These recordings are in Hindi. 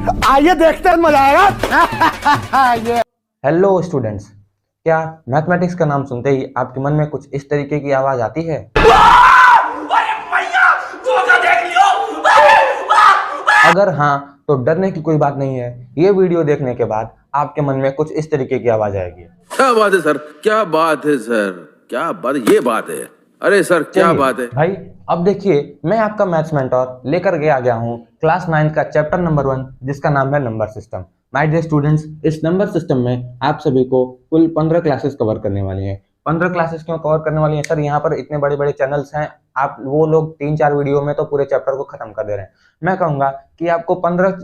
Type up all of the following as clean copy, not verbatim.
आइए देखते हैं, मजा आएगा। हेलो स्टूडेंट्स, क्या मैथमेटिक्स का नाम सुनते ही आपके मन में कुछ इस तरीके की आवाज आती है? अगर हाँ, तो डरने की कोई बात नहीं है। ये वीडियो देखने के बाद आपके मन में कुछ इस तरीके की आवाज आएगी। क्या बात है सर, क्या बात है सर, क्या बात, ये बात है। अरे सर क्या बात है भाई। अब देखिए, मैं आपका मैथ्स मेंटर लेकर के आ गया हूँ क्लास 9 का चैप्टर नंबर 1, जिसका नाम है number system. My dear students, इस नंबर सिस्टम में आप सभी को कुल 15 क्लासेस कवर करने वाली हैं। 15 क्लासेस क्यों कवर करने वाली हैं सर? यहाँ पर इतने बड़े बड़े चैनल्स हैं, आप वो लोग 3-4 वीडियो में तो पूरे चैप्टर को खत्म कर दे रहे हैं। मैं कहूंगा कि आपको 15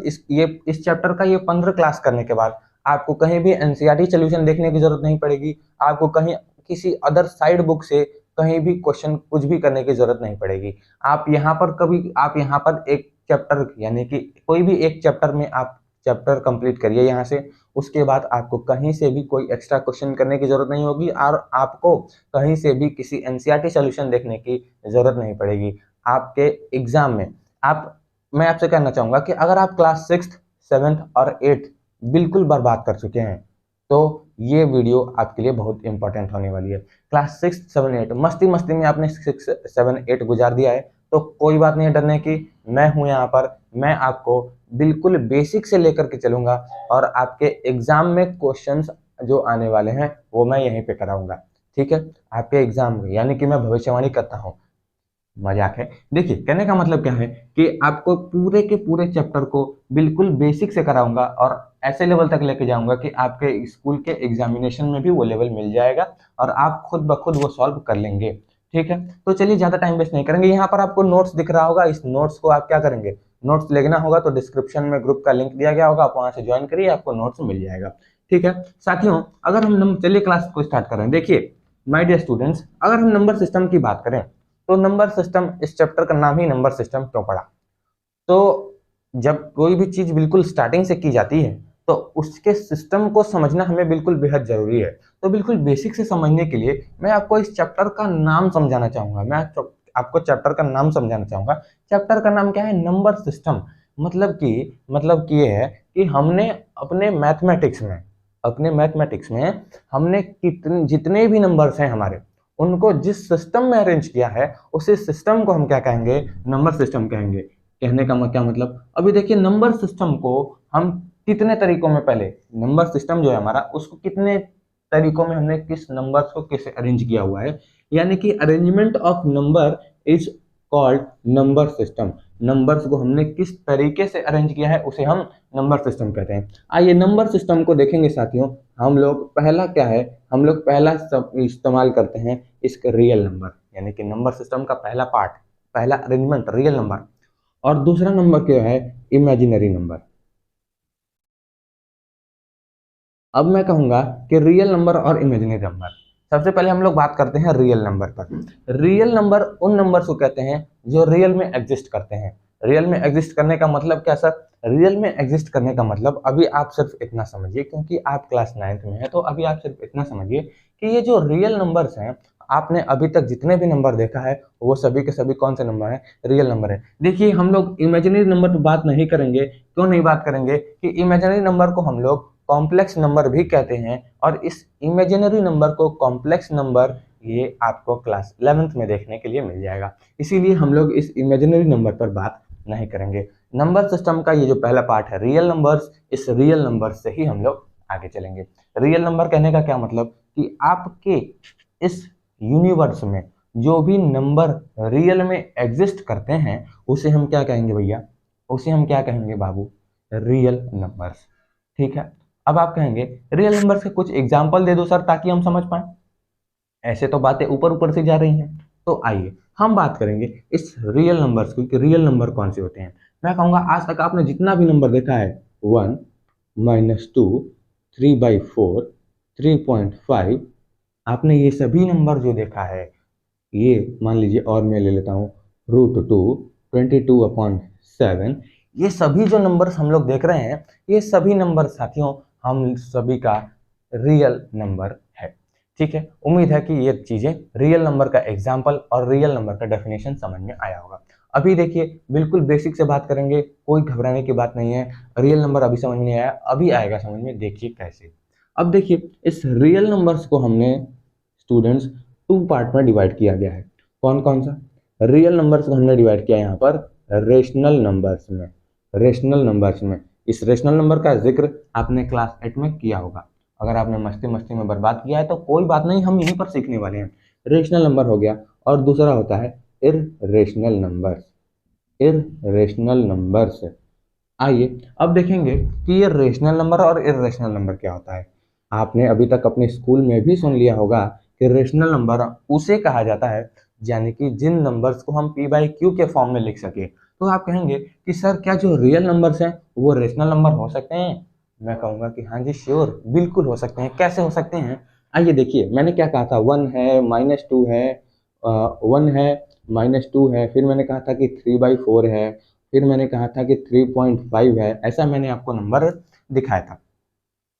इस चैप्टर का ये 15 क्लास करने के बाद आपको कहीं भी एनसीईआरटी सॉल्यूशन देखने की जरूरत नहीं पड़ेगी। आपको कहीं किसी अदर साइड बुक से कहीं भी क्वेश्चन कुछ भी करने की जरूरत नहीं पड़ेगी। आप यहाँ पर एक चैप्टर यानी कि कोई भी एक चैप्टर में आप चैप्टर कंप्लीट करिए यहाँ से। उसके बाद आपको कहीं से भी कोई एक्स्ट्रा क्वेश्चन करने की जरूरत नहीं होगी और आपको कहीं से भी किसी एनसीईआरटी सॉल्यूशन देखने की जरूरत नहीं पड़ेगी आपके एग्जाम में। मैं आपसे कहना चाहूंगा कि अगर आप क्लास 6th 7th और 8th बिल्कुल बर्बाद कर चुके हैं तो ये वीडियो आपके लिए बहुत इंपॉर्टेंट होने वाली है। क्लास 6 7 8 मस्ती मस्ती में आपने 6 7 8 गुजार दिया है तो कोई बात नहीं है डरने की। मैं हूं यहाँ पर, मैं आपको बिल्कुल बेसिक से लेकर के चलूंगा और आपके एग्जाम में क्वेश्चंस जो आने वाले हैं वो मैं यहीं पे कराऊंगा। ठीक है, आपके एग्जाम में, यानी कि मैं भविष्यवाणी करता हूँ, मजाक है। देखिए, कहने का मतलब क्या है कि आपको पूरे के पूरे चैप्टर को बिल्कुल बेसिक से कराऊंगा और ऐसे लेवल तक लेके जाऊंगा कि आपके स्कूल के एग्जामिनेशन में भी वो लेवल मिल जाएगा और आप खुद ब खुद वो सॉल्व कर लेंगे। ठीक है, तो चलिए ज्यादा टाइम वेस्ट नहीं करेंगे। यहाँ पर आपको नोट्स दिख रहा होगा, इस नोट्स को आप क्या करेंगे, नोट्स लेना होगा तो डिस्क्रिप्शन में ग्रुप का लिंक दिया गया होगा, आप वहां से ज्वाइन करिए, आपको नोट्स मिल जाएगा। ठीक है साथियों, अगर हम चलिए क्लास को स्टार्ट कर रहे हैं। देखिए माय डियर स्टूडेंट्स, अगर हम नंबर सिस्टम की बात करें तो नंबर सिस्टम, इस चैप्टर का नाम ही नंबर सिस्टम क्यों पड़ा? तो जब कोई भी चीज बिल्कुल स्टार्टिंग से की जाती है तो उसके सिस्टम को समझना हमें बिल्कुल बेहद जरूरी है। तो बिल्कुल बेसिक से समझने के लिए मैं आपको इस चैप्टर का नाम समझाना चाहूंगा। आपको चैप्टर का नाम समझाना चाहूंगा। चैप्टर का नाम क्या है? Number system. मतलब कि ये है कि हमने अपने मैथमेटिक्स में हमने जितने भी नंबर्स हैं हमारे, उनको जिस सिस्टम में अरेंज किया है उसी सिस्टम को हम क्या कहेंगे? नंबर सिस्टम कहेंगे। कहने का क्या मतलब? अभी देखिए, नंबर सिस्टम को हम कितने तरीकों में, पहले नंबर सिस्टम जो है हमारा, उसको कितने तरीकों में हमने किस नंबर्स को कैसे अरेंज किया हुआ है, यानी कि arrangement of number is called number system. Numbers को हमने किस तरीके से अरेंज किया है उसे हम नंबर सिस्टम कहते हैं। आइए नंबर सिस्टम को देखेंगे साथियों। हम लोग पहला क्या है, हम लोग पहला सब इस्तेमाल करते हैं इसका रियल नंबर, यानी कि नंबर सिस्टम का पहला पार्ट, पहला अरेंजमेंट रियल नंबर। और दूसरा नंबर क्या है? Imaginary number. अब मैं कहूंगा कि रियल नंबर और इमेजिनरी नंबर, सबसे पहले हम लोग बात करते हैं रियल नंबर पर। रियल नंबर उन नंबर्स को कहते हैं जो रियल में एग्जिस्ट करते हैं। रियल में एग्जिस्ट करने का मतलब क्या सर? रियल में एग्जिस्ट करने का मतलब, अभी आप सिर्फ इतना समझिए, क्योंकि आप क्लास 9th में हैं, तो अभी आप सिर्फ इतना समझिए कि ये जो रियल नंबर्स हैं, आपने अभी तक जितने भी नंबर देखा है वो सभी के सभी कौन से नंबर हैं? रियल नंबर है। देखिए, हम लोग इमेजिनरी नंबर पर बात नहीं करेंगे। क्यों नहीं बात करेंगे? कि इमेजिनरी नंबर को हम लोग कॉम्प्लेक्स नंबर भी कहते हैं और इस इमेजिनरी नंबर को कॉम्प्लेक्स नंबर ये आपको क्लास 11th में देखने के लिए मिल जाएगा। इसीलिए हम लोग इस इमेजिनरी नंबर पर बात नहीं करेंगे। नंबर सिस्टम का ये जो पहला पार्ट है रियल नंबर्स, इस रियल नंबर से ही हम लोग आगे चलेंगे। रियल नंबर कहने का क्या मतलब? कि आपके इस यूनिवर्स में जो भी नंबर रियल में एग्जिस्ट करते हैं उसे हम क्या कहेंगे भैया? उसे हम क्या कहेंगे बाबू? Real numbers. ठीक है, अब आप कहेंगे रियल नंबर्स के कुछ एग्जाम्पल दे दो सर ताकि हम समझ पाए। ऐसे तो बातें ऊपर ऊपर से जा रही हैं, तो आइए हम बात करेंगे इस रियल नंबर्स की कि रियल नंबर कौन से होते हैं। मैं कहूंगा आज तक आपने जितना भी नंबर देखा है, 1 -2 3/4 3.5, आपने ये सभी नंबर जो देखा है, ये मान लीजिए, और मैं ले लेता हूँ √2 22/7, ये सभी जो नंबर्स हम लोग देख रहे हैं, ये सभी नंबर साथियों हम सभी का रियल नंबर है। ठीक है, उम्मीद है कि ये चीजें, रियल नंबर का एग्जाम्पल और रियल नंबर का डेफिनेशन समझ में आया होगा। अभी देखिए बिल्कुल बेसिक से बात करेंगे, कोई घबराने की बात नहीं है। रियल नंबर अभी समझ में नहीं आया, अभी आएगा समझ में, देखिए कैसे। अब देखिए इस रियल नंबर्स को हमने स्टूडेंट्स टू पार्ट में डिवाइड किया गया है। कौन कौन सा? रियल नंबर्स को हमने डिवाइड किया यहाँ पर रेशनल नंबर्स में। रेशनल नंबर्स में इस रेशनल नंबर का जिक्र आपने क्लास 8 में किया होगा। अगर आपने मस्ती मस्ती में बर्बाद किया है तो कोई बात नहीं, हम यहीं पर सीखने वाले हैं। रेशनल नंबर हो गया, और दूसरा होता है इररेशनल नंबर्स। इररेशनल नंबर्स, आइए अब देखेंगे कि ये रेशनल नंबर और इररेशनल नंबर क्या होता है। आपने अभी तक अपने स्कूल में भी सुन लिया होगा कि रेशनल नंबर उसे कहा जाता है यानी कि जिन नंबर्स को हम पी बाई क्यू के फॉर्म में लिख सके। तो आप कहेंगे कि सर क्या जो रियल नंबर्स हैं वो रेशनल नंबर हो सकते हैं? मैं कहूँगा कि हाँ जी श्योर, बिल्कुल हो सकते हैं। कैसे हो सकते हैं? आइए देखिए, मैंने क्या कहा था, 1 है, -2 है, 1 है, -2 है, फिर मैंने कहा था कि 3/4 है, फिर मैंने कहा था कि 3.5 है। ऐसा मैंने आपको नंबर दिखाया था।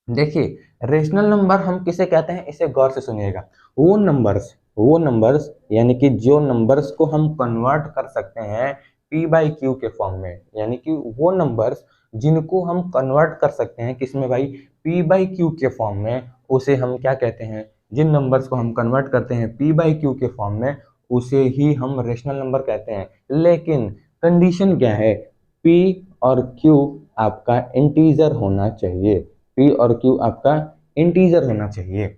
देखिए रेशनल नंबर हम किसे कहते हैं, इसे गौर से सुनिएगा। वो नंबर्स यानी कि जो नंबर्स को हम कन्वर्ट कर सकते हैं पी बाई क्यू के फॉर्म में, यानी कि वो नंबर्स जिनको हम कन्वर्ट कर सकते हैं किसमें भाई, पी बाई क्यू के फॉर्म में, उसे हम क्या कहते हैं? जिन नंबर्स को हम कन्वर्ट करते हैं पी बाई क्यू के फॉर्म में उसे ही हम रेशनल नंबर कहते हैं। लेकिन कंडीशन क्या है? पी और क्यू आपका इंटीजर होना चाहिए। पी और क्यू आपका इंटीजर होना चाहिए।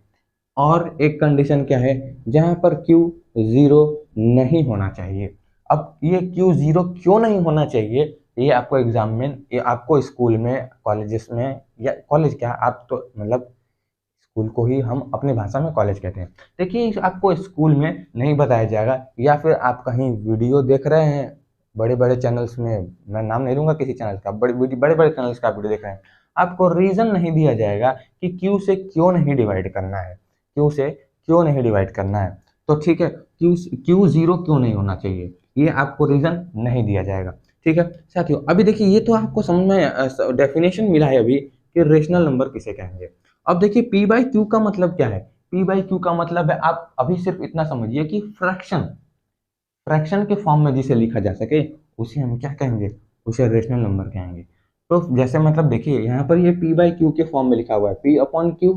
और एक कंडीशन क्या है, जहां पर क्यू जीरो नहीं होना चाहिए। अब ये क्यू जीरो क्यों नहीं होना चाहिए, ये आपको एग्जाम में, ये आपको स्कूल में, कॉलेजेस में, या कॉलेज क्या, आप तो मतलब स्कूल को ही हम अपनी भाषा में कॉलेज कहते हैं। देखिए आपको स्कूल में नहीं बताया जाएगा, या फिर आप कहीं वीडियो देख रहे हैं बड़े बड़े चैनल्स में, मैं नाम नहीं लूंगा किसी चैनल का, बड़े बड़े चैनल्स का वीडियो देख रहे हैं, आपको रीजन नहीं दिया जाएगा कि क्यू से क्यों नहीं डिवाइड करना है, क्यू से क्यों नहीं डिवाइड करना है। तो ठीक है, क्यू जीरो क्यों नहीं होना चाहिए, ये आपको रीजन नहीं दिया जाएगा। ठीक है साथियों, अभी देखिए ये तो आपको समझ में डेफिनेशन मिला है अभी कि रेशनल नंबर किसे कहेंगे। अब देखिए पी बाई क्यू का मतलब क्या है? पी बाई क्यू का मतलब है, आप अभी सिर्फ इतना समझिए कि फ्रैक्शन, फ्रैक्शन के फॉर्म में जिसे लिखा जा सके उसे हम क्या कहेंगे, उसे रेशनल नंबर कहेंगे। तो जैसे मतलब देखिए यहाँ पर ये पी बाई क्यू के फॉर्म में लिखा हुआ है, पी अपॉन क्यू,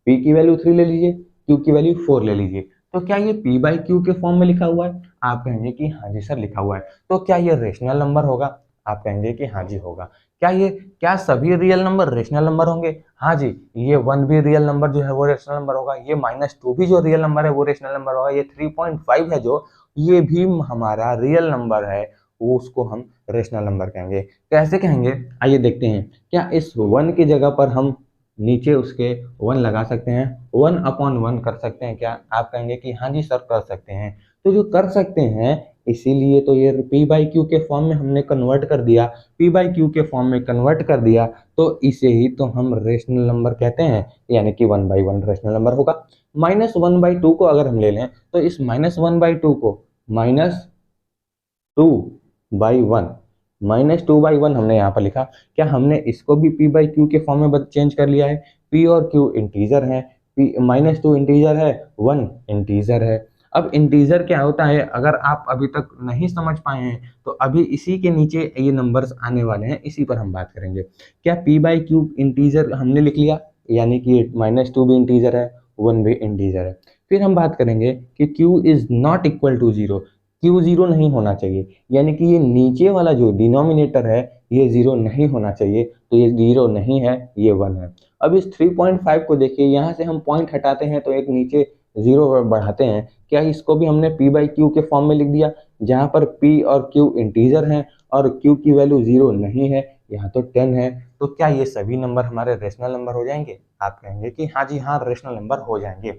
पी की वैल्यू 3 ले लीजिए, क्यू की वैल्यू 4 ले लीजिए। तो क्या ये पी बाई क्यू के फॉर्म में लिखा हुआ है? आप कहेंगे कि हाँ जी सर लिखा हुआ है। तो क्या ये रेशनल नंबर होगा? आप कहेंगे कि हाँ जी होगा। क्या सभी रियल नंबर रेशनल नंबर होंगे? हाँ जी, ये 1 भी रियल नंबर जो है वो रेशनल नंबर होगा, ये -2 भी जो रियल नंबर है वो रेशनल नंबर होगा, ये 3.5 है जो, ये भी हमारा रियल नंबर है, वो उसको हम रेशनल नंबर कहेंगे। कैसे कहेंगे आइए देखते हैं। क्या इस 1 की जगह पर हम नीचे उसके 1 लगा सकते हैं, 1/1 कर सकते हैं क्या? आप कहेंगे कि हाँ जी सर कर सकते हैं। तो जो कर सकते हैं इसीलिए तो ये पी बाई क्यू के फॉर्म में हमने कन्वर्ट कर दिया, पी बाई क्यू के फॉर्म में कन्वर्ट कर दिया, तो इसे ही तो हम रेशनल नंबर कहते हैं, यानी कि 1/1 रेशनल नंबर होगा। -1/2 को अगर हम ले लें तो इस -1/2 को -2/1, -2/1 हमने यहाँ पर लिखा। क्या हमने इसको भी पी बाई क्यू के फॉर्म में चेंज कर लिया है? पी और क्यू इंटीजर है, -2 इंटीजर है, 1 इंटीजर है। अब इंटीजर क्या होता है, अगर आप अभी तक नहीं समझ पाए हैं तो अभी इसी के नीचे ये नंबर्स आने वाले हैं, इसी पर हम बात करेंगे। क्या पी बाई क्यू इंटीजर हमने लिख लिया, यानी कि -2 भी इंटीजर है, 1 भी इंटीजर है। फिर हम बात करेंगे कि q is not equal to zero, q zero नहीं होना चाहिए, यानी कि ये नीचे वाला जो डिनोमिनेटर है ये जीरो नहीं होना चाहिए, तो ये जीरो नहीं है, ये 1 है। अब इस 3.5 को देखिए, यहाँ से हम पॉइंट हटाते हैं तो एक नीचे जीरो बढ़ाते हैं, क्या इसको भी हमने पी बाई क्यू के फॉर्म में लिख दिया, जहाँ पर पी और क्यू इंटीजर हैं और क्यू की वैल्यू जीरो नहीं है, यहाँ तो 10 है। तो क्या ये सभी नंबर हमारे रेशनल नंबर हो जाएंगे? आप कहेंगे कि हाँ जी हाँ रेशनल नंबर हो जाएंगे।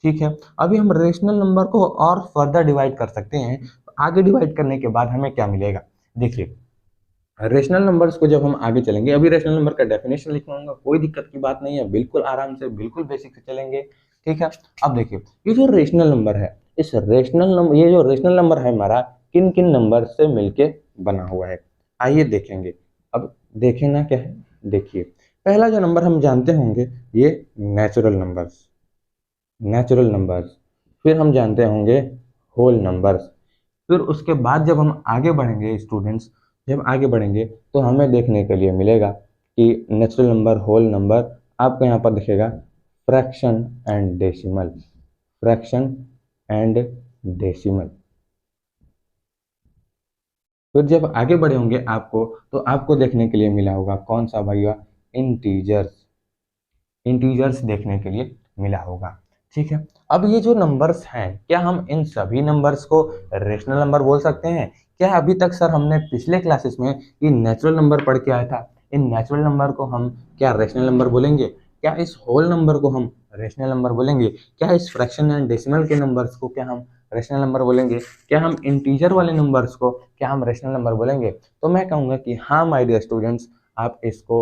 ठीक है, अभी हम रेशनल नंबर को और फर्दर डिवाइड कर सकते हैं। आगे डिवाइड करने के बाद हमें क्या मिलेगा, देखिए रेशनल नंबर्स को जब हम आगे चलेंगे, अभी रेशनल नंबर का डेफिनेशन लिखवाऊंगा, कोई दिक्कत की बात नहीं है, बिल्कुल आराम से, बिल्कुल बेसिक से चलेंगे। ठीक है, अब देखिए ये जो रेशनल नंबर है, इस रेशनल नंबर, ये जो रेशनल नंबर है हमारा किन किन नंबर से मिलके बना हुआ है, आइए देखेंगे। अब देखें ना क्या है, देखिए पहला जो नंबर हम जानते होंगे ये नेचुरल नंबर्स, नेचुरल नंबर्स, फिर हम जानते होंगे होल नंबर्स, फिर उसके बाद जब हम आगे बढ़ेंगे स्टूडेंट्स, जब आगे बढ़ेंगे तो हमें देखने के लिए मिलेगा कि नेचुरल नंबर, होल नंबर, आपको यहाँ पर दिखेगा fraction and decimal, fraction and decimal. फिर जब आगे बढ़े होंगे आपको, तो आपको देखने के लिए मिला होगा कौन सा भैया, इंटीजर्स, इंटीजर्स देखने के लिए मिला होगा। ठीक है, अब ये जो नंबर्स हैं, क्या हम इन सभी नंबर्स को रेशनल नंबर बोल सकते हैं? क्या अभी तक सर हमने पिछले क्लासेस में ये नेचुरल नंबर पढ़ के आया था, इन नेचुरल नंबर को हम क्या रेशनल नंबर बोलेंगे? क्या इस होल नंबर को हम रेशनल नंबर बोलेंगे? क्या इस फ्रैक्शन एंड डेसिमल के नंबर्स को क्या हम रेशनल नंबर बोलेंगे? क्या हम इंटीजर वाले नंबर्स को क्या हम रेशनल नंबर बोलेंगे? तो मैं कहूँगा कि हाँ माय डियर स्टूडेंट्स, आप इसको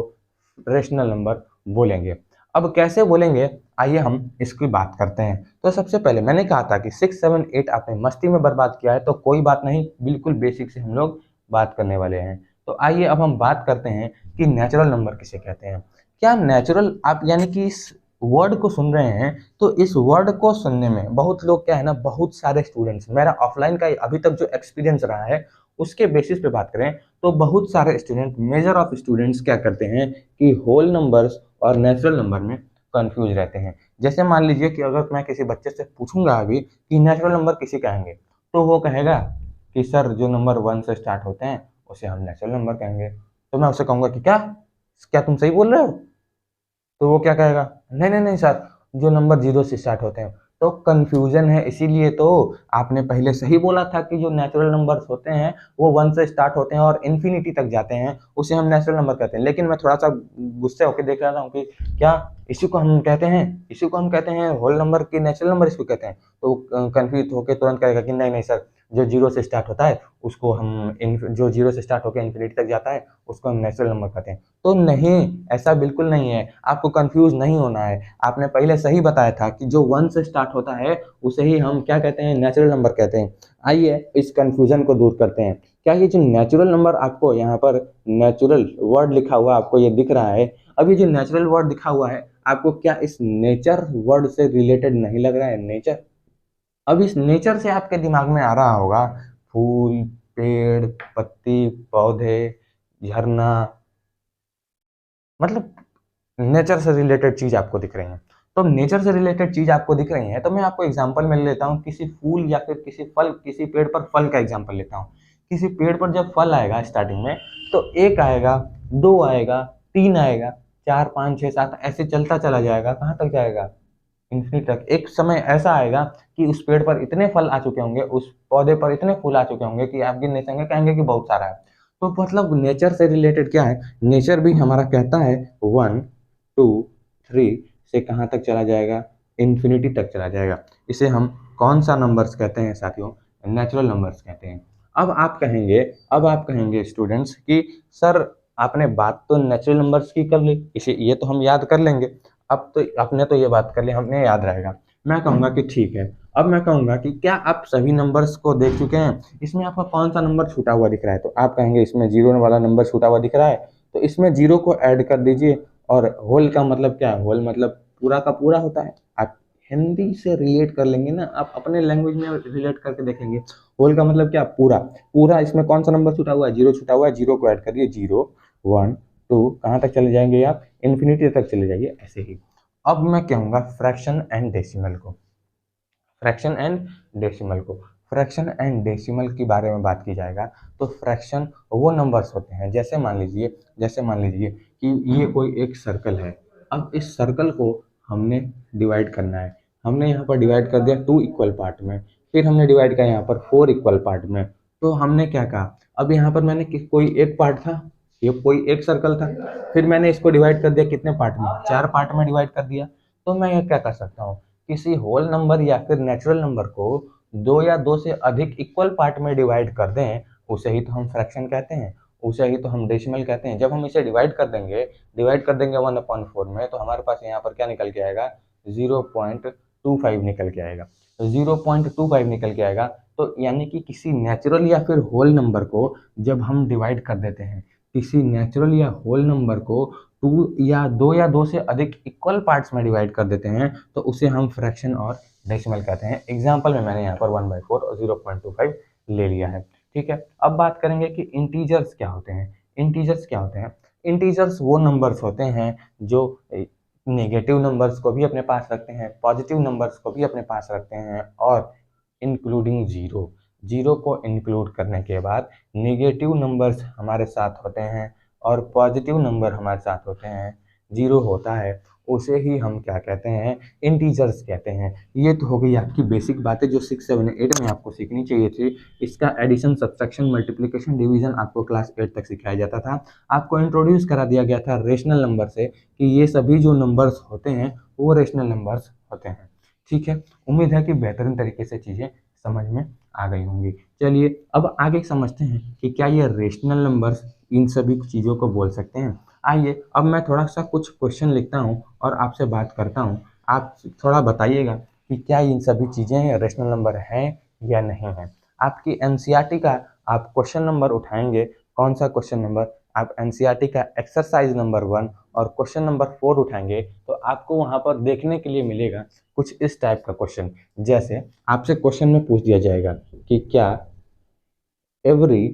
रेशनल नंबर बोलेंगे। अब कैसे बोलेंगे, आइए हम इसकी बात करते हैं। तो सबसे पहले मैंने कहा था कि 6, 7, 8 आपने मस्ती में बर्बाद किया है, तो कोई बात नहीं, बिल्कुल बेसिक से हम लोग बात करने वाले हैं। तो आइए अब हम बात करते हैं कि नेचुरल नंबर किसे कहते हैं। क्या नेचुरल, आप यानी कि इस वर्ड को सुन रहे हैं, तो इस वर्ड को सुनने में बहुत लोग क्या है ना, बहुत सारे स्टूडेंट्स, मेरा ऑफलाइन का अभी तक जो एक्सपीरियंस रहा है उसके बेसिस पे बात करें तो बहुत सारे स्टूडेंट, मेजर ऑफ स्टूडेंट्स क्या करते हैं कि होल नंबर्स और नेचुरल नंबर में कंफ्यूज रहते हैं। जैसे मान लीजिए कि अगर मैं किसी बच्चे से पूछूंगा अभी कि नेचुरल नंबर किसे कहेंगे, तो वो कहेगा कि सर जो नंबर 1 से स्टार्ट होते हैं उसे हम नेचुरल नंबर कहेंगे। तो मैं उससे कहूंगा कि क्या क्या तुम सही बोल रहे हो? तो वो क्या कहेगा, नहीं नहीं नहीं सर, जो नंबर 0 से स्टार्ट होते हैं। तो कंफ्यूजन है, इसीलिए तो आपने पहले सही बोला था कि जो नेचुरल नंबर्स होते हैं वो 1 से स्टार्ट होते हैं और इन्फिनिटी तक जाते हैं, उसे हम नेचुरल नंबर कहते हैं। लेकिन मैं थोड़ा सा गुस्से होकर देख रहा हूँ कि क्या इसी को हम कहते हैं, इसी को हम कहते हैं होल नंबर की नेचुरल नंबर इसको कहते हैं? तो कंफ्यूज होकर तुरंत कहेगा कि नहीं नहीं सर, जो 0 से स्टार्ट होता है उसको हम जो 0 से स्टार्ट होकर इन्फिनिटी तक जाता है उसको हम नेचुरल नंबर कहते हैं। तो नहीं, ऐसा बिल्कुल नहीं है, आपको कंफ्यूज नहीं होना है। आपने पहले सही बताया था कि जो 1 से स्टार्ट होता है उसे ही हम क्या कहते हैं, नेचुरल नंबर कहते हैं। आइए इस कंफ्यूजन को दूर करते हैं। क्या ये जो नेचुरल नंबर, आपको यहाँ पर नेचुरल वर्ड लिखा हुआ आपको ये दिख रहा है, अभी जो नेचुरल वर्ड दिखा हुआ है आपको क्या इस नेचर वर्ड से रिलेटेड नहीं लग रहा है? नेचर, अब इस नेचर से आपके दिमाग में आ रहा होगा फूल, पेड़, पत्ती, पौधे, झरना, मतलब नेचर से रिलेटेड चीज आपको दिख रही है। तो नेचर से रिलेटेड चीज आपको दिख रही है तो मैं आपको एग्जांपल में लेता हूँ किसी फूल या फिर किसी फल, किसी पेड़ पर फल का एग्जांपल लेता हूँ। किसी पेड़ पर जब फल आएगा स्टार्टिंग में, तो 1 आएगा, 2 आएगा, 3 आएगा, 4, 5, 6, 7 ऐसे चलता चला जाएगा। कहाँ तक जाएगा? इन्फिनिटी तक। एक समय ऐसा आएगा कि उस पेड़ पर इतने फल आ चुके होंगे, उस पौधे पर इतने फूल आ चुके होंगे कि आप गिन नहीं सकेंगे, कहेंगे कि बहुत सारा है। तो मतलब नेचर से रिलेटेड क्या है, नेचर भी हमारा कहता है 1, 2, 3 से कहाँ तक चला जाएगा? इन्फिनिटी तक चला जाएगा। इसे हम कौन सा नंबर्स कहते हैं साथियों? नेचुरल नंबर्स कहते हैं। अब आप कहेंगे स्टूडेंट्स कि सर आपने बात तो नेचुरल नंबर्स की कर ली, इसे ये तो हम याद कर लेंगे, अब तो आपने तो ये बात कर ली, हमने याद रहेगा। मैं कहूँगा कि ठीक है। अब मैं कहूँगा कि क्या आप सभी नंबर्स को देख चुके हैं? इसमें आपका कौन सा नंबर छूटा हुआ दिख रहा है? तो आप कहेंगे इसमें 0 वाला नंबर छूटा हुआ दिख रहा है, तो इसमें 0 को ऐड कर दीजिए। और होल का मतलब क्या है? होल मतलब पूरा का पूरा होता है। आप हिंदी से रिलेट कर लेंगे ना, आप अपने लैंग्वेज में रिलेट करके देखेंगे। होल का मतलब क्या? पूरा। पूरा, इसमें कौन सा नंबर छूटा हुआ है? 0 छूटा हुआ है, 0 को ऐड करिए, 0, 1, 2, कहाँ तक चले जाएंगे आप? इन्फिनिटी तक चले जाइए। ऐसे ही अब मैं कहूँगा फ्रैक्शन एंड डेसिमल को, फ्रैक्शन एंड डेसिमल को, फ्रैक्शन एंड डेसिमल के बारे में बात की जाएगा तो फ्रैक्शन वो नंबर्स होते हैं, जैसे मान लीजिए कि ये कोई एक सर्कल है। अब इस सर्कल को हमने डिवाइड करना है। हमने यहाँ पर डिवाइड कर दिया 2 इक्वल पार्ट में, फिर हमने डिवाइड किया यहाँ पर 4 इक्वल पार्ट में। तो हमने क्या कहा, अब यहाँ पर मैंने कोई एक पार्ट था, ये कोई एक सर्कल था, फिर मैंने इसको डिवाइड कर दिया कितने पार्ट में? 4 पार्ट में डिवाइड कर दिया। तो मैं ये क्या कर सकता हूँ, किसी होल नंबर या फिर नेचुरल नंबर को 2 या 2 से अधिक इक्वल पार्ट में डिवाइड कर दें, उसे ही तो हम फ्रैक्शन कहते हैं, उसे ही तो हम डेसिमल कहते हैं। जब हम इसे डिवाइड कर देंगे 1/4 में, तो हमारे पास यहाँ पर क्या निकल के आएगा? 0.25 निकल के आएगा। तो 0.25 निकल के आएगा। तो यानी कि किसी नेचुरल या फिर होल नंबर को जब हम डिवाइड कर देते हैं, किसी नेचुरल या होल नंबर को 2 या 2 से अधिक इक्वल पार्ट्स में डिवाइड कर देते हैं, तो उसे हम फ्रैक्शन और डेसिमल कहते हैं। एग्जाम्पल में मैंने यहाँ पर 1/4 और 0.25 ले लिया है। ठीक है, अब बात करेंगे कि इंटीजर्स क्या होते हैं। इंटीजर्स क्या होते हैं? इंटीजर्स वो नंबर्स होते हैं जो नेगेटिव नंबर्स को भी अपने पास रखते हैं, पॉजिटिव नंबर्स को भी अपने पास रखते हैं, और इंक्लूडिंग जीरो, जीरो को इंक्लूड करने के बाद नेगेटिव नंबर्स हमारे साथ होते हैं और पॉजिटिव नंबर हमारे साथ होते हैं, जीरो होता है, उसे ही हम क्या कहते हैं? इंटीजर्स कहते हैं। ये तो हो गई आपकी बेसिक बातें जो 6, 7, 8 में आपको सीखनी चाहिए थी। इसका एडिशन, सब्ट्रैक्शन, मल्टीप्लिकेशन, डिवीजन आपको क्लास 8 तक सिखाया जाता था। आपको इंट्रोड्यूस करा दिया गया था रेशनल नंबर से कि ये सभी जो नंबर्स होते हैं वो रेशनल नंबर्स होते हैं। ठीक है, उम्मीद है कि बेहतरीन तरीके से चीज़ें समझ में आ गई होंगी। चलिए अब आगे समझते हैं कि क्या ये रेशनल नंबर्स इन सभी चीज़ों को बोल सकते हैं। आइए अब मैं थोड़ा सा कुछ क्वेश्चन लिखता हूँ और आपसे बात करता हूँ। आप थोड़ा बताइएगा कि क्या इन सभी चीज़ें रेशनल नंबर हैं या नहीं हैं। आपकी एनसीईआरटी का आप क्वेश्चन नंबर उठाएंगे। कौन सा क्वेश्चन नंबर? आप एनसीईआरटी का एक्सरसाइज नंबर 1 और क्वेश्चन नंबर 4 उठाएंगे तो आपको वहाँ पर देखने के लिए मिलेगा कुछ इस टाइप का क्वेश्चन। जैसे आपसे क्वेश्चन में पूछ दिया जाएगा कि क्या एवरी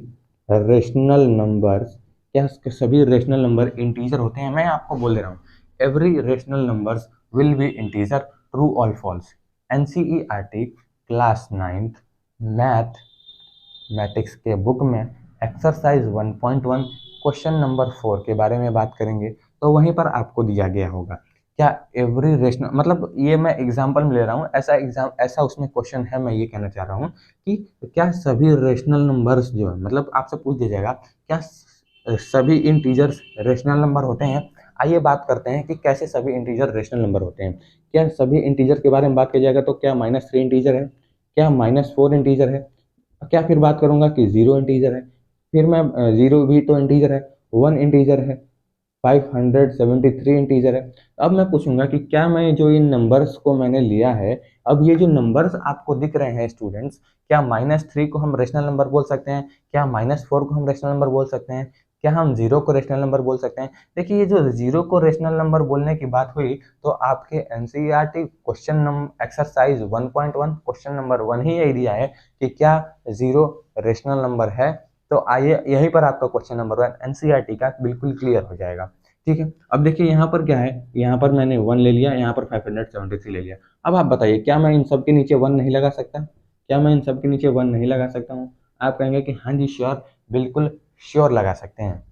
रेशनल नंबर्स, क्या सभी रेशनल नंबर इंटीजर होते हैं? मैं आपको बोल दे रहा हूँ, every rational numbers will be integer, true और false. NCERT class 9th mathematics के बुक में एक्सरसाइज 1.1 क्वेश्चन नंबर 4 के बारे में बात करेंगे तो वहीं पर आपको दिया गया होगा क्या एवरी रेशनल, मतलब ये मैं एग्जांपल में ले रहा हूँ, ऐसा उसमें क्वेश्चन है। मैं ये कहना चाह रहा हूँ कि क्या सभी रेशनल नंबर्स जो है, मतलब आपसे पूछ दिया जाएगा क्या सभी इंटीजर्स रेशनल नंबर होते हैं। आइए बात करते हैं कि कैसे सभी इंटीजर रेशनल नंबर होते हैं। क्या सभी इंटीजर के बारे में बात किया जाएगा तो क्या -3 इंटीजर है, क्या -4 इंटीजर है, क्या फिर बात करूंगा कि 0 इंटीजर है, फिर मैं 0 भी तो इंटीजर है, 1 इंटीजर है, 573 इंटीजर है। अब मैं पूछूंगा कि क्या मैं जो इन नंबर्स को मैंने लिया है, अब ये जो नंबर्स आपको दिख रहे हैं स्टूडेंट्स, क्या -3 को हम रेशनल नंबर बोल सकते हैं, क्या -4 को हम रेशनल नंबर बोल सकते हैं, क्या हम 0 को रेशनल नंबर बोल सकते हैं? देखिए ये जो 0 को रेशनल नंबर बोलने की बात हुई तो आपके NCERT question number exercise 1.1 question number 1 ही यही दिया है कि क्या 0 रेशनल नंबर है। तो आइए यहीं पर आपका क्वेश्चन नंबर 1 एनसीईआरटी का बिल्कुल क्लियर हो जाएगा। ठीक है, अब देखिए यहाँ पर क्या है, यहाँ पर मैंने 1 ले लिया, यहाँ पर 573 ले लिया। अब आप बताइए क्या मैं इन सब के नीचे 1 नहीं लगा सकता? क्या मैं इन सब के नीचे 1 नहीं लगा सकता हूँ? आप कहेंगे कि हाँ जी श्योर, बिल्कुल श्योर लगा सकते हैं।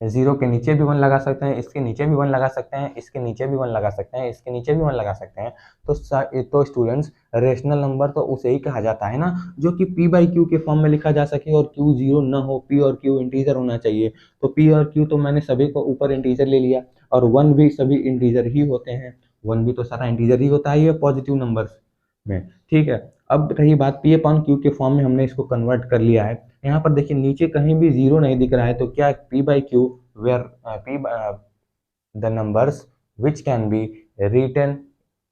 0 के नीचे भी 1 लगा सकते हैं, इसके नीचे भी 1 लगा सकते हैं, इसके नीचे भी 1 लगा सकते हैं, इसके नीचे भी 1 लगा सकते हैं। तो स्टूडेंट्स रेशनल नंबर तो उसे ही कहा जाता है ना जो कि p/q के फॉर्म में लिखा जा सके और q 0 न हो, p और q इंटीजर होना चाहिए। तो p और q तो मैंने सभी को ऊपर इंटीजर ले लिया और 1 भी सभी इंटीजर ही होते हैं, 1 भी तो सारा इंटीजर ही होता है ये पॉजिटिव नंबर्स में। ठीक है, अब रही बात p/q के फॉर्म में हमने इसको कन्वर्ट कर लिया है। यहाँ पर देखिए नीचे कहीं भी 0 नहीं दिख रहा है तो क्या p/q where the numbers which can be written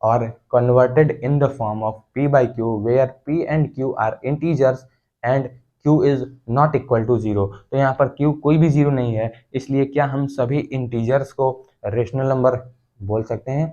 or converted in the form of p/q where p and q are integers and q is not equal to 0। तो यहाँ पर q कोई भी 0 नहीं है, इसलिए क्या हम सभी इंटीजर्स को रेशनल नंबर बोल सकते हैं?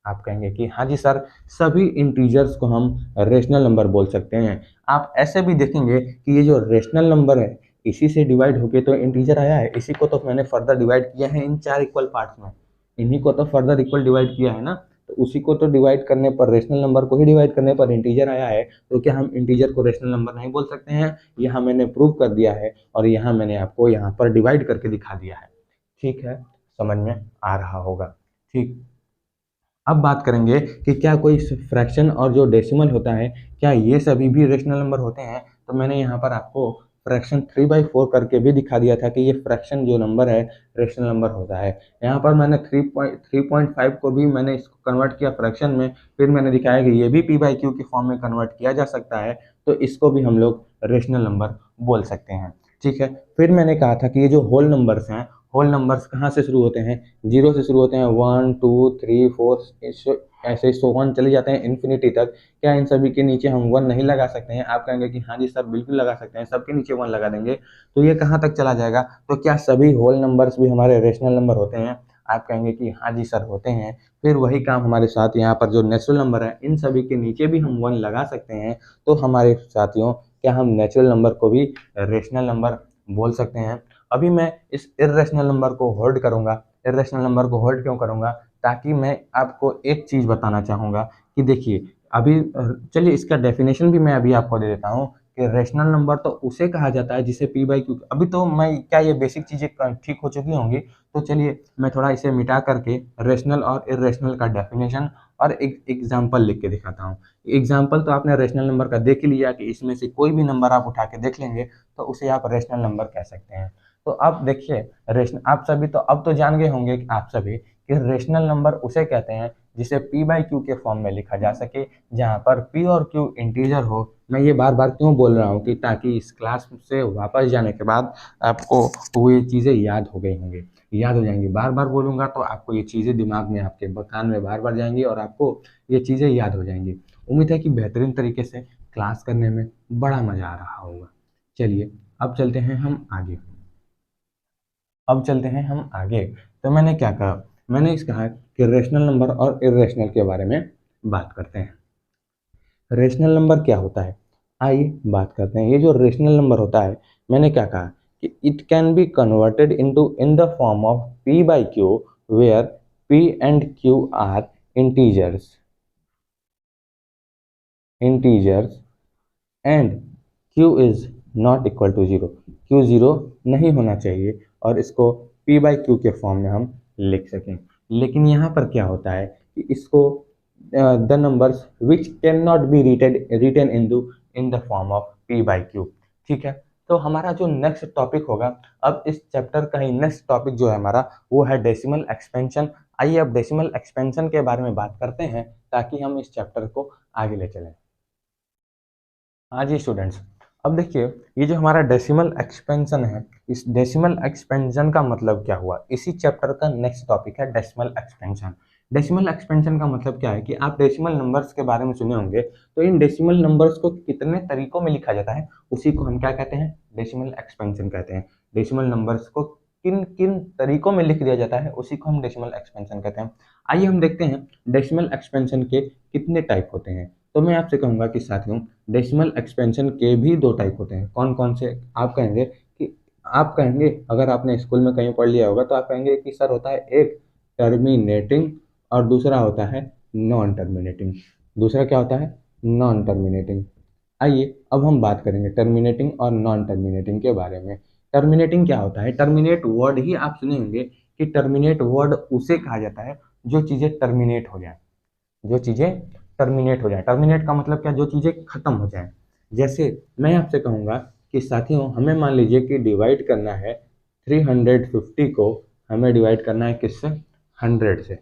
आप कहेंगे कि हाँ जी सर, सभी इंटीजर्स को हम रेशनल नंबर बोल सकते हैं। आप ऐसे भी देखेंगे कि ये जो रेशनल नंबर है इसी से डिवाइड होके तो इंटीजर आया है, इसी को तो मैंने फर्दर डिवाइड किया है इन 4 इक्वल पार्ट्स में, इन्हीं को तो फर्दर इक्वल डिवाइड किया है ना, तो उसी को तो डिवाइड करने पर रेशनल नंबर को ही डिवाइड करने पर इंटीजर आया है। तो क्या हम इंटीजर को रेशनल नंबर नहीं बोल सकते हैं? यहाँ मैंने प्रूव कर दिया है और यहाँ मैंने आपको यहाँ पर डिवाइड करके दिखा दिया है। ठीक है, समझ में आ रहा होगा। ठीक, अब बात करेंगे कि क्या कोई फ्रैक्शन और जो डेसिमल होता है क्या ये सभी भी रेशनल नंबर होते हैं? तो मैंने यहाँ पर आपको फ्रैक्शन 3/4 करके भी दिखा दिया था कि ये फ्रैक्शन जो नंबर है रेशनल नंबर होता है। यहाँ पर मैंने 3.5 को भी मैंने इसको कन्वर्ट किया फ्रैक्शन में, फिर मैंने दिखाया कि ये भी p/q के फॉर्म में कन्वर्ट किया जा सकता है, तो इसको भी हम लोग रेशनल नंबर बोल सकते हैं। ठीक है, फिर मैंने कहा था कि ये जो होल नंबर्स हैं, होल नंबर्स कहाँ से शुरू होते हैं? 0 से शुरू होते हैं, 1 2 3 4 ऐसे 1 चले जाते हैं इन्फिनिटी तक। क्या इन सभी के नीचे हम 1 नहीं लगा सकते हैं? आप कहेंगे कि हाँ जी सर बिल्कुल लगा सकते हैं, सबके नीचे 1 लगा देंगे तो ये कहाँ तक चला जाएगा? तो क्या सभी होल नंबर्स भी हमारे रेशनल नंबर होते हैं? आप कहेंगे कि हाँ जी सर होते हैं। फिर वही काम हमारे साथ यहाँ पर जो नेचुरल नंबर है इन सभी के नीचे भी हम 1 लगा सकते हैं। तो हमारे साथियों क्या हम नेचुरल नंबर को भी रेशनल नंबर बोल सकते हैं? अभी मैं इस इर्रेशनल नंबर को होल्ड करूंगा। इर्रेशनल नंबर को होल्ड क्यों करूंगा? ताकि मैं आपको एक चीज़ बताना चाहूँगा कि देखिए अभी चलिए इसका डेफिनेशन भी मैं अभी आपको दे देता हूँ कि रेशनल नंबर तो उसे कहा जाता है जिसे पी बाई क्यू, अभी तो मैं क्या ये बेसिक चीज़ें ठीक हो चुकी होंगी, तो चलिए मैं थोड़ा इसे मिटा करके रेशनल और इर्रेशनल का डेफिनेशन और एक एग्जाम्पल लिख के दिखाता हूँ। एग्जाम्पल तो आपने रेशनल नंबर का देख ही लिया कि इसमें से कोई भी नंबर आप उठा के देख लेंगे तो उसे आप रेशनल नंबर कह सकते हैं। तो अब देखिए रेशनल, आप सभी तो अब तो जान गए होंगे कि आप सभी कि रेशनल नंबर उसे कहते हैं जिसे पी बाई क्यू के फॉर्म में लिखा जा सके, जहाँ पर पी और क्यू इंटीजर हो। मैं ये बार बार क्यों बोल रहा हूँ कि ताकि इस क्लास से वापस जाने के बाद आपको वो ये चीज़ें याद हो गई होंगी, याद हो जाएंगी। बार बार बोलूँगा तो आपको ये चीज़ें दिमाग में, आपके कान में बार बार जाएंगी और आपको ये चीज़ें याद हो जाएंगी। उम्मीद है कि बेहतरीन तरीके से क्लास करने में बड़ा मज़ा आ रहा होगा। चलिए अब चलते हैं हम आगे। तो मैंने क्या कहा? मैंने इस कहा कि रेशनल नंबर और इर्रेशनल के बारे में बात करते हैं। रेशनल नंबर क्या होता है, आइए बात करते हैं। ये जो रेशनल नंबर होता है, मैंने क्या कहा कि it can be converted into in the form of p by q where p and q are integers and q is not equal to zero. Q zero नहीं होना चाहिए और इसको पी बाई क्यू के फॉर्म में हम लिख सकें। लेकिन यहाँ पर क्या होता है कि इसको the numbers which can not be written in the form of p by q. ठीक है, तो हमारा जो नेक्स्ट टॉपिक होगा, अब इस चैप्टर का ही नेक्स्ट टॉपिक जो है हमारा, वो है डेसिमल एक्सपेंशन। आइए अब डेसिमल एक्सपेंशन के बारे में बात करते हैं ताकि हम इस चैप्टर को आगे ले चलें। हाँ जी स्टूडेंट्स, अब देखिए ये जो हमारा डेसिमल एक्सपेंशन है, इस डेसिमल एक्सपेंशन का मतलब क्या हुआ? इसी चैप्टर का नेक्स्ट टॉपिक है डेसिमल एक्सपेंशन। डेसिमल एक्सपेंशन का मतलब क्या है कि आप डेसिमल नंबर्स के बारे में सुने होंगे, तो इन डेसिमल नंबर्स को कितने तरीकों में लिखा जाता है उसी को हम क्या कहते हैं? डेसिमल एक्सपेंशन कहते हैं। डेसिमल नंबर्स को किन किन तरीकों में लिख दिया जाता है उसी को हम डेसिमल एक्सपेंशन कहते हैं। आइए हम देखते हैं डेसिमल एक्सपेंशन के कितने टाइप होते हैं। तो मैं आपसे कहूँगा कि साथियों, डेसिमल एक्सपेंशन के भी दो टाइप होते हैं। कौन कौन से? आप कहेंगे अगर आपने स्कूल में कहीं पढ़ लिया होगा तो आप कहेंगे कि सर होता है एक टर्मिनेटिंग और दूसरा होता है नॉन टर्मिनेटिंग। दूसरा क्या होता है? Non terminating. आइए अब हम बात करेंगे टर्मिनेटिंग और नॉन टर्मिनेटिंग के बारे में। टर्मिनेटिंग क्या होता है? टर्मिनेट वर्ड ही आप सुने होंगे कि टर्मिनेट वर्ड उसे कहा जाता है जो चीज़ें टर्मिनेट हो जाए, जो चीज़ें टर्मिनेट हो जाए। टर्मिनेट का मतलब क्या? जो चीज़ें खत्म हो जाए। जैसे मैं आपसे कहूँगा कि साथियों हमें मान लीजिए कि डिवाइड करना है 350 को, हमें डिवाइड करना है किससे? 100 से।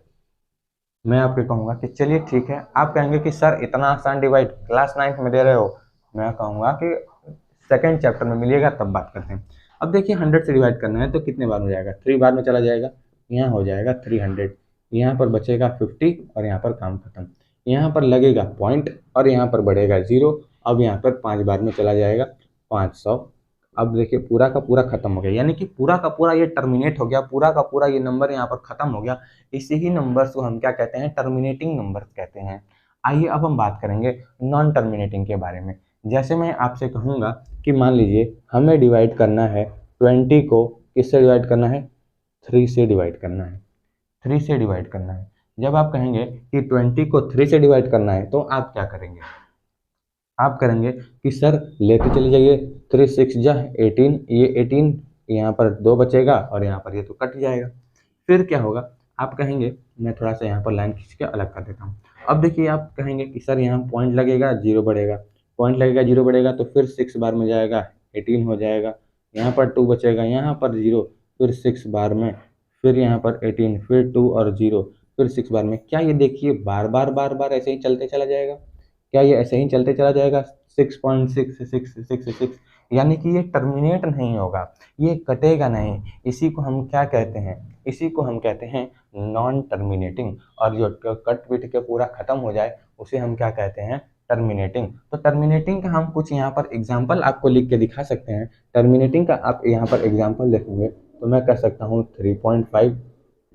मैं आपको कहूँगा कि चलिए ठीक है। आप कहेंगे कि सर इतना आसान डिवाइड क्लास 9th में दे रहे हो। मैं कहूँगा कि सेकेंड चैप्टर में मिलिएगा तब बात करते हैं। अब देखिए 100 से डिवाइड करना है तो कितने बार हो जाएगा? 3 बार में चला जाएगा। यहाँ हो जाएगा 300, यहाँ पर बचेगा 50 और यहाँ पर काम खत्म। यहाँ पर लगेगा पॉइंट और यहाँ पर बढ़ेगा 0। अब यहाँ पर 5 बार में चला जाएगा 500। अब देखिए पूरा का पूरा खत्म हो गया, यानी कि पूरा का पूरा ये टर्मिनेट हो गया, पूरा का पूरा ये नंबर यहाँ पर खत्म हो गया। इसी ही नंबर्स को हम क्या कहते हैं? टर्मिनेटिंग नंबर्स कहते हैं। आइए अब हम बात करेंगे नॉन टर्मिनेटिंग के बारे में। जैसे मैं आपसे कहूँगा कि मान लीजिए हमें डिवाइड करना है 20 को, किससे डिवाइड करना है? 3 से डिवाइड करना है। 3 से डिवाइड करना है। जब आप कहेंगे कि 20 को 3 से डिवाइड करना है तो आप क्या करेंगे? आप करेंगे कि सर लेते चले जाइए 3 6 जा 18, ये 18 यहाँ पर 2 बचेगा और यहाँ पर ये तो कट जाएगा। फिर क्या होगा? आप कहेंगे, मैं थोड़ा सा यहाँ पर लाइन खींच के अलग कर देता हूँ। अब देखिए आप कहेंगे कि सर यहाँ पॉइंट लगेगा 0 बढ़ेगा, पॉइंट लगेगा 0 बढ़ेगा तो फिर 6 बार में जाएगा 18 हो जाएगा, यहाँ पर 2 बचेगा, यहाँ पर 0, फिर 6 बार में, फिर यहाँ पर 18, फिर 2 और 0, फिर 6 बार में। क्या ये देखिए बार बार ऐसे ही चलते चला जाएगा? क्या ये ऐसे ही चलते चला जाएगा 6.66666, यानी कि ये टर्मिनेट नहीं होगा, ये कटेगा नहीं। इसी को हम क्या कहते हैं? इसी को हम कहते हैं नॉन टर्मिनेटिंग। और जो कट पिट के पूरा खत्म हो जाए उसे हम क्या कहते हैं? टर्मिनेटिंग। तो टर्मिनेटिंग का हम कुछ यहाँ पर एग्जाम्पल आपको लिख के दिखा सकते हैं। टर्मिनेटिंग का आप यहाँ पर एग्जाम्पल देखेंगे तो मैं कह सकता हूँ 3.5,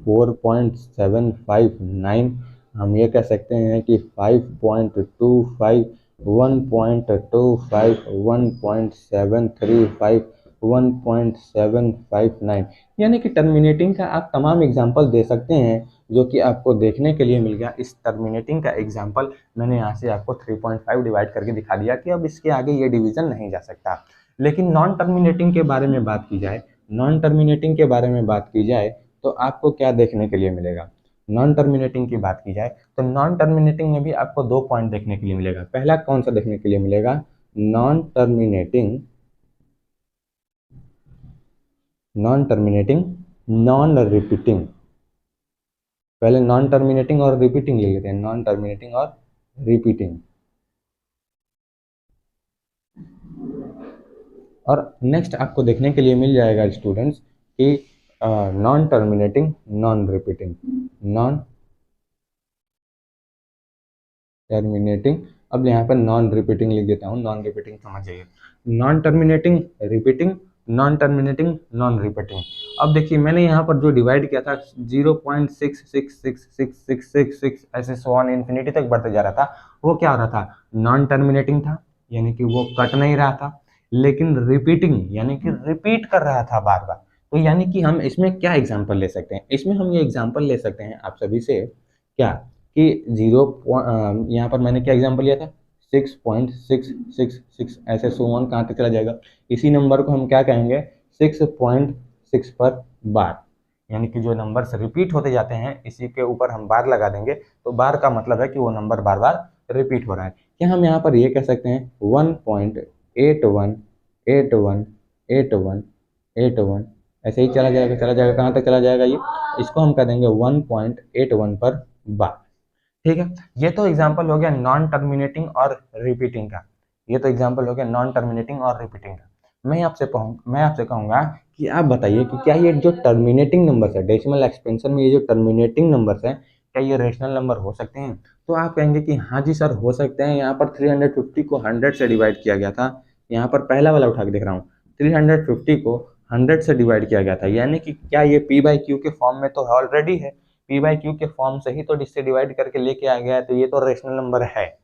4.759, हम ये कह सकते हैं कि 5.25, 1.25, 1.735, 1.759, यानी कि टर्मिनेटिंग का आप तमाम एग्जाम्पल दे सकते हैं जो कि आपको देखने के लिए मिल गया। इस टर्मिनेटिंग का एग्जाम्पल मैंने यहाँ से आपको 3.5 डिवाइड करके दिखा दिया कि अब इसके आगे ये डिवीजन नहीं जा सकता। लेकिन नॉन टर्मिनेटिंग के बारे में बात की जाए, नॉन टर्मिनेटिंग के बारे में बात की जाए तो आपको क्या देखने के लिए मिलेगा। नॉन टर्मिनेटिंग की बात की जाए तो नॉन टर्मिनेटिंग में भी आपको 2 पॉइंट देखने के लिए मिलेगा। पहला कौन सा देखने के लिए मिलेगा, non terminating, non terminating, non repeating. पहले नॉन टर्मिनेटिंग और रिपीटिंग ले लेते हैं, नॉन टर्मिनेटिंग और रिपीटिंग। और नेक्स्ट आपको देखने के लिए मिल जाएगा स्टूडेंट्स कि non terminating, non repeating, non terminating. अब यहाँ पर नॉन रिपीटिंग लिख देता हूँ, नॉन रिपीटिंग समझ जाइए। Non terminating, repeating, non terminating, non repeating. अब देखिए मैंने यहाँ पर जो डिवाइड किया था 0.6666666 ऐसे सो ऑन इन्फिनिटी तक बढ़ते जा रहा था, वो क्या हो रहा था, नॉन टर्मिनेटिंग था, यानी कि वो कट नहीं रहा था। लेकिन रिपीटिंग यानी कि रिपीट कर रहा था बार बार। तो यानी कि हम इसमें क्या एग्जाम्पल ले सकते हैं, इसमें हम ये एग्जाम्पल ले सकते हैं आप सभी से क्या कि यहाँ पर मैंने क्या एग्जांपल लिया था 6.666 ऐसे सो ऑन कहाँ तक चला जाएगा। इसी नंबर को हम क्या कहेंगे 6.6 पर बार, यानी कि जो नंबर्स रिपीट होते जाते हैं इसी के ऊपर हम बार लगा देंगे तो बार का मतलब है कि वो नंबर बार बार रिपीट हो रहा है। क्या हम यहाँ पर ये कह सकते हैं 1.81818181 ऐसे ही चला जाएगा कहाँ तक चला जाएगा, ये इसको हम कह देंगे 1.81 पर बार। ठीक है, ये तो एग्जाम्पल हो गया नॉन टर्मिनेटिंग और रिपीटिंग का, ये तो एग्जाम्पल हो गया नॉन टर्मिनेटिंग और रिपीटिंग का। मैं आपसे कहूंगा कि आप बताइए कि क्या ये जो टर्मिनेटिंग नंबर्स है डेसिमल एक्सपेंशन में, ये जो टर्मिनेटिंग नंबर्स है क्या ये रेशनल नंबर हो सकते हैं। तो आप कहेंगे कि हाँ जी सर हो सकते हैं। यहाँ पर 350 को 100 से डिवाइड किया गया था, यहाँ पर पहला वाला उठा के देख रहा हूँ, 350 को 100 से डिवाइड किया गया था, यानी कि क्या ये पी बाई क्यू के फॉर्म में तो ऑलरेडी है, पी बाई क्यू के फॉर्म से ही तो जिससे डिवाइड करके लेके आ गया है, तो ये तो रेशनल नंबर है।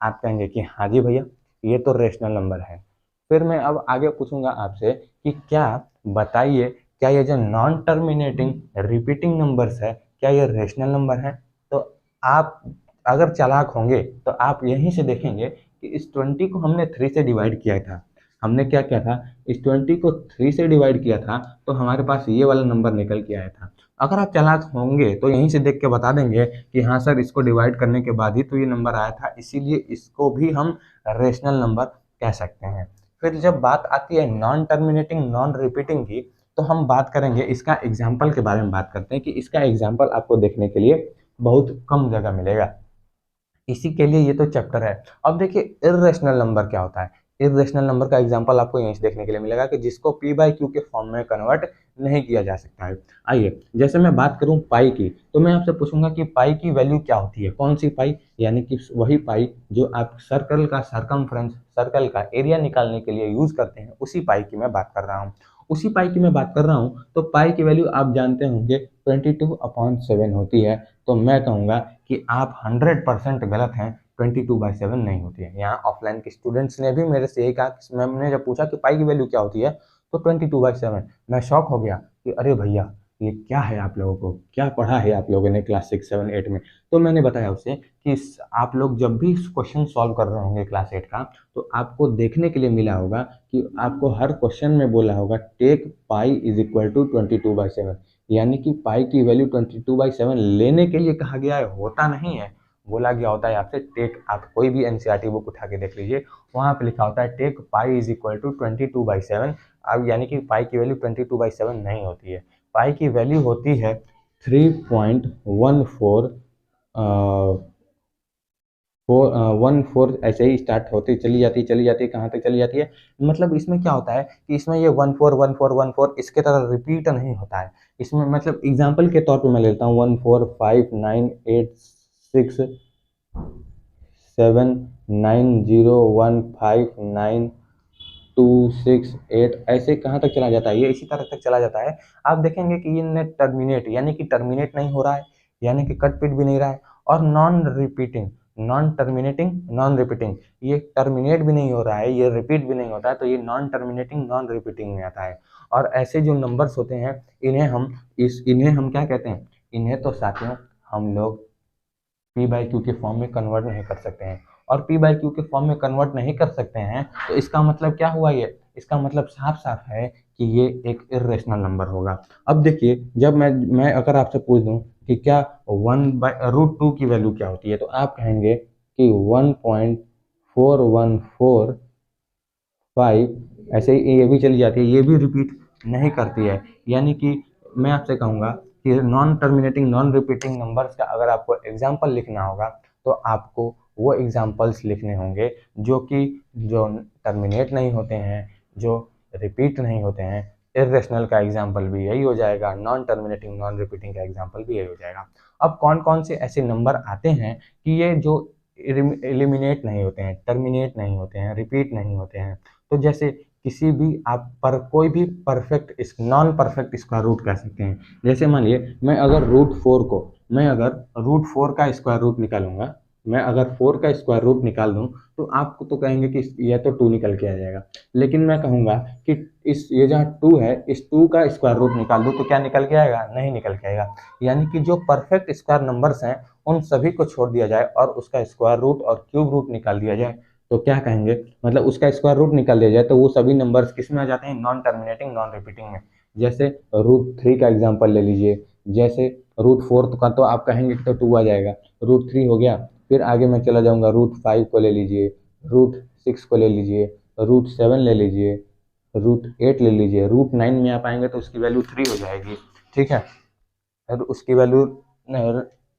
आप कहेंगे कि हाँ जी भैया ये तो रेशनल नंबर है। फिर मैं अब आगे पूछूंगा आपसे कि क्या बताइए क्या ये जो नॉन टर्मिनेटिंग रिपीटिंग नंबर्स है क्या ये रेशनल नंबर है। तो आप अगर चालाक होंगे तो आप यहीं से देखेंगे कि इस 20 को हमने 3 से डिवाइड किया था, हमने क्या किया था इस 20 को 3 से डिवाइड किया था तो हमारे पास ये वाला नंबर निकल के आया था। अगर आप चालाक होंगे तो यहीं से देख के बता देंगे कि हाँ सर इसको डिवाइड करने के बाद ही तो ये नंबर आया था, इसीलिए इसको भी हम रेशनल नंबर कह सकते हैं। फिर जब बात आती है नॉन टर्मिनेटिंग नॉन रिपीटिंग की तो हम बात करेंगे इसका एग्जाम्पल के बारे में बात करते हैं कि इसका एग्जाम्पल आपको देखने के लिए बहुत कम जगह मिलेगा, इसी के लिए ये तो चैप्टर है। अब देखिए इर्रेशनल नंबर क्या होता है, इर्रेशनल नंबर का एग्जांपल आपको यहीं से देखने के लिए मिलेगा कि जिसको पी बाई क्यू के फॉर्म में कन्वर्ट नहीं किया जा सकता है। आइए जैसे मैं बात करूं पाई की तो मैं आपसे पूछूंगा कि पाई की वैल्यू क्या होती है, कौन सी पाई, यानी कि वही पाई जो आप सर्कल का सरकमफ्रेंस, सर्कल का एरिया निकालने के लिए यूज करते हैं, उसी पाई की मैं बात कर रहा हूँ, उसी पाई की मैं बात कर रहा हूँ। तो पाई की वैल्यू आप जानते होंगे 22/7 होती है। तो मैं कहूँगा कि आप 100% गलत हैं, 22/7 नहीं होती है। यहाँ ऑफलाइन के स्टूडेंट्स ने भी मेरे से यही कहा कि मैम ने जब पूछा कि पाई की वैल्यू क्या होती है तो 22/7, मैं शॉक हो गया कि अरे भैया ये क्या है, आप लोगों को क्या पढ़ा है आप लोगों ने क्लास 6, 7, 8 में। तो मैंने बताया उसे कि आप लोग जब भी क्वेश्चन सॉल्व कर रहे होंगे क्लास 8 का तो आपको देखने के लिए मिला होगा कि आपको हर क्वेश्चन में बोला होगा take pi is equal to 22/7, यानी कि पाई की वैल्यू 22/7 लेने के लिए कहा गया है, होता नहीं है। बोला गया होता है आपसे टेक, आप कोई भी एनसीईआरटी बुक उठा के देख लीजिए वहाँ पे लिखा होता है take pi is equal to 22/7। अब यानी कि पाई की वैल्यू 22/7 नहीं होती है, पाई की वैल्यू होती है 3.14 14 ऐसे ही स्टार्ट होती चली जाती है, कहाँ तक चली जाती है। मतलब इसमें क्या होता है कि इसमें ये 14 इसके तरह रिपीट नहीं होता है। इसमें मतलब एग्जाम्पल के तौर पे मैं लेता हूँ 145966790159268 ऐसे कहाँ तक चला जाता है, ये इसी तरह तक चला जाता है। आप देखेंगे कि ये नेट टर्मिनेट यानी कि टर्मिनेट नहीं हो रहा है, यानी कि कट पिट भी नहीं रहा है। और non repeating, non terminating non repeating, ये टर्मिनेट भी नहीं हो रहा है, ये रिपीट भी नहीं होता है, तो ये नॉन टर्मिनेटिंग नॉन रिपीटिंग में आता है। और ऐसे जो नंबर्स होते हैं इन्हें हम क्या कहते हैं, इन्हें तो साथियों हम लोग पी बाई क्यू के फॉर्म में कन्वर्ट नहीं कर सकते हैं। और पी बाई क्यू के फॉर्म में कन्वर्ट नहीं कर सकते हैं तो इसका मतलब क्या हुआ, ये इसका मतलब साफ साफ है कि ये एक इर्रेशनल नंबर होगा। अब देखिए, जब मैं अगर आपसे पूछ दूं कि क्या 1/√2 की वैल्यू क्या होती है, तो आप कहेंगे कि 1.4145, ऐसे ही ये भी चली जाती है, ये भी रिपीट नहीं करती है। यानी कि मैं आपसे कहूँगा कि non terminating non repeating numbers का अगर आपको एग्जाम्पल लिखना होगा तो आपको वो एग्जाम्पल्स लिखने होंगे जो टर्मिनेट नहीं होते हैं, जो रिपीट नहीं होते हैं। इर्रेशनल का एग्जाम्पल भी यही हो जाएगा, नॉन टर्मिनेटिंग नॉन रिपीटिंग का एग्जाम्पल भी यही हो जाएगा। अब कौन कौन से ऐसे नंबर आते हैं कि ये जो एलिमिनेट नहीं होते हैं, टर्मिनेट नहीं होते हैं, रिपीट नहीं होते हैं? तो जैसे किसी भी आप पर कोई भी perfect non perfect square root कह सकते हैं। जैसे मानिए मैं अगर रूट फोर का स्क्वायर रूट निकालूंगा, मैं अगर 4 का स्क्वायर रूट निकाल दूं तो आपको तो कहेंगे कि यह तो 2 निकल के आ जाएगा। लेकिन मैं कहूंगा कि ये जहाँ 2 है, इस 2 का स्क्वायर रूट निकाल दूं तो क्या निकल के आएगा? नहीं निकल के आएगा। यानी कि जो परफेक्ट स्क्वायर नंबर्स हैं उन सभी को छोड़ दिया जाए और उसका स्क्वायर रूट और क्यूब रूट निकाल दिया जाए तो क्या कहेंगे, मतलब उसका स्क्वायर रूट निकाल दिया जाए तो वो सभी नंबर्स किस में आ जाते हैं? नॉन टर्मिनेटिंग नॉन रिपीटिंग में। जैसे √3 का एग्जाम्पल ले लीजिए, जैसे √4 का तो आप कहेंगे कि तो 2 आ जाएगा, √3 हो गया। फिर आगे मैं चला जाऊंगा, √5 को ले लीजिए, √6 को ले लीजिए, √7 ले लीजिए, √8 ले लीजिए, √9 में आप आएंगे तो उसकी वैल्यू 3 हो जाएगी, ठीक है, और उसकी वैल्यू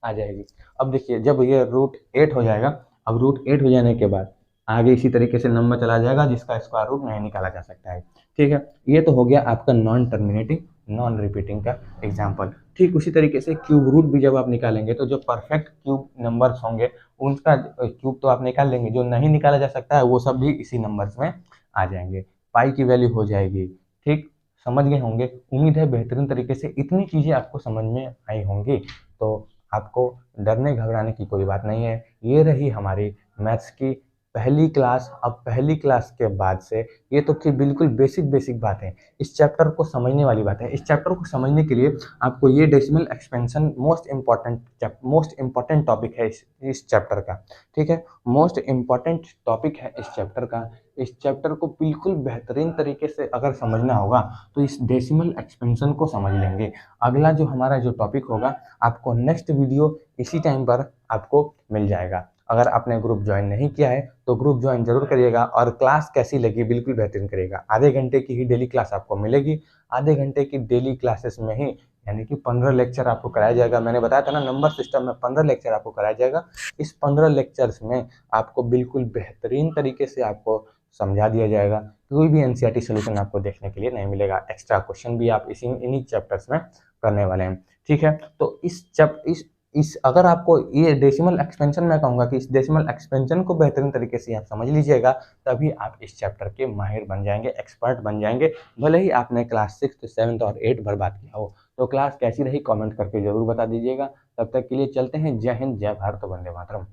आ जाएगी। अब देखिए जब ये √8 हो जाएगा, अब √8 हो जाने के बाद आगे इसी तरीके से नंबर चला जाएगा जिसका स्क्वायर रूट नहीं निकाला जा सकता है, ठीक है। ये तो हो गया आपका नॉन टर्मिनेटिंग नॉन रिपीटिंग का एग्जाम्पल। ठीक उसी तरीके से क्यूब रूट भी जब आप निकालेंगे तो जो परफेक्ट क्यूब नंबर्स होंगे उनका क्यूब तो आप निकाल लेंगे, जो नहीं निकाला जा सकता है वो सब भी इसी नंबर्स में आ जाएंगे। पाई की वैल्यू हो जाएगी, ठीक, समझ गए होंगे। उम्मीद है बेहतरीन तरीके से इतनी चीज़ें आपको समझ में आई होंगी, तो आपको डरने घबराने की कोई बात नहीं है। ये रही हमारी मैथ्स की पहली क्लास। अब पहली क्लास के बाद से ये तो थी बिल्कुल बेसिक बातें, इस चैप्टर को समझने वाली बातें। इस चैप्टर को समझने के लिए आपको ये decimal expansion most important topic है इस चैप्टर का, ठीक है, मोस्ट इम्पॉर्टेंट टॉपिक है इस चैप्टर का। इस चैप्टर को बिल्कुल बेहतरीन तरीके से अगर समझना होगा तो इस डेसिमल एक्सपेंशन को समझ लेंगे। अगला जो हमारा जो टॉपिक होगा आपको नेक्स्ट वीडियो इसी टाइम पर आपको मिल जाएगा। अगर आपने ग्रुप ज्वाइन नहीं किया है तो ग्रुप ज्वाइन जरूर करिएगा। और क्लास कैसी लगी बिल्कुल बेहतरीन करिएगा। आधे घंटे की ही डेली क्लास आपको मिलेगी। आधे घंटे की डेली क्लासेस में ही यानी कि 15 लेक्चर आपको कराया जाएगा। मैंने बताया था ना, नंबर सिस्टम में 15 लेक्चर आपको कराया जाएगा। इस 15 लेक्चर्स में आपको बिल्कुल बेहतरीन तरीके से आपको समझा दिया जाएगा। कोई भी एनसीईआरटी सोल्यूशन आपको देखने के लिए नहीं मिलेगा। एक्स्ट्रा क्वेश्चन भी आप इन्हीं चैप्टर्स में करने वाले हैं, ठीक है। तो इस अगर आपको ये डेसिमल एक्सपेंशन, मैं कहूँगा कि इस डेसिमल एक्सपेंशन को बेहतरीन तरीके से आप समझ लीजिएगा, तभी आप इस चैप्टर के माहिर बन जाएंगे, एक्सपर्ट बन जाएंगे। भले ही आपने क्लास 6, 7 और 8 बर्बाद किया हो। तो क्लास कैसी रही कमेंट करके जरूर बता दीजिएगा। तब तक के लिए चलते हैं। जय हिंद, जय भारत, वंदे मातरम।